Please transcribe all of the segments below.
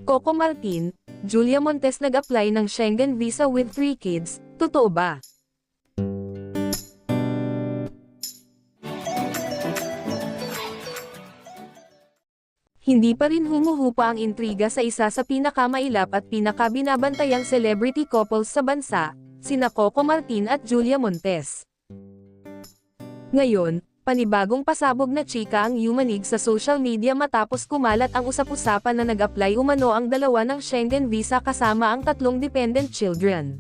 Coco Martin, Julia Montes nag-apply ng Schengen visa with 3 kids, totoo ba? Hindi pa rin humuhupa ang intriga sa isa sa pinakamailap at pinakabinabantayang celebrity couples sa bansa, sina Coco Martin at Julia Montes. Ngayon, panibagong pasabog na chika ang yumanig sa social media matapos kumalat ang usap-usapan na nag-apply umano ang dalawa ng Schengen visa kasama ang 3 dependent children.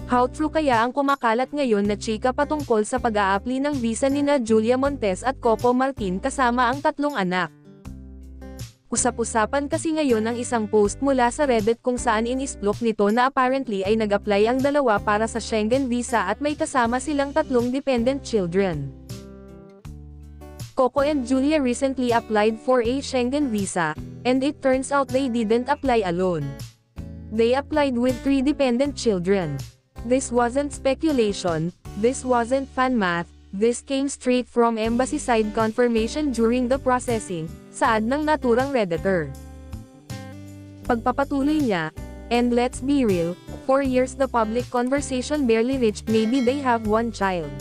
How true kaya ang kumakalat ngayon na chika patungkol sa pag-a-apply ng visa nina Julia Montes at Coco Martin kasama ang 3 anak? Usap-usapan kasi ngayon ang isang post mula sa Reddit kung saan inisplok nito na apparently ay nag-apply ang dalawa para sa Schengen visa at may kasama silang 3 dependent children. Coco and Julia recently applied for a Schengen visa, and it turns out they didn't apply alone. They applied with 3 dependent children. This wasn't speculation, this wasn't fan math, this came straight from embassy side confirmation during the processing, saad ng naturang Redditor. Pagpapatuloy niya, and let's be real, for years the public conversation barely reached maybe they have 1 child.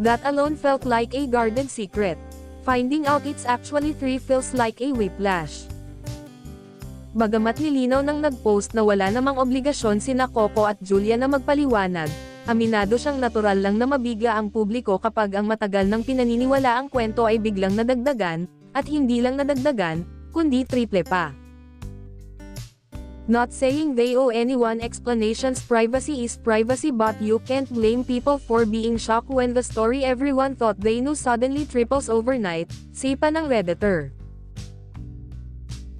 That alone felt like a guarded secret. Finding out it's actually 3 feels like a whiplash. Bagamat nilinaw ng nag-post na wala namang obligasyon sina Coco at Julia na magpaliwanag, aminado siyang natural lang na mabigla ang publiko kapag ang matagal ng pinaniniwala ang kwento ay biglang nadagdagan, at hindi lang nadagdagan, kundi triple pa. Not saying they owe anyone explanations, privacy is privacy, but you can't blame people for being shocked when the story everyone thought they knew suddenly triples overnight, sipa ng Redditor.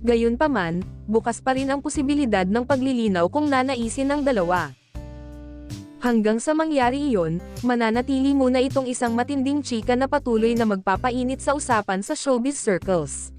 Gayunpaman, bukas pa rin ang posibilidad ng paglilinaw kung nanaisin ng dalawa. Hanggang sa mangyari iyon, mananatili muna itong isang matinding chika na patuloy na magpapainit sa usapan sa showbiz circles.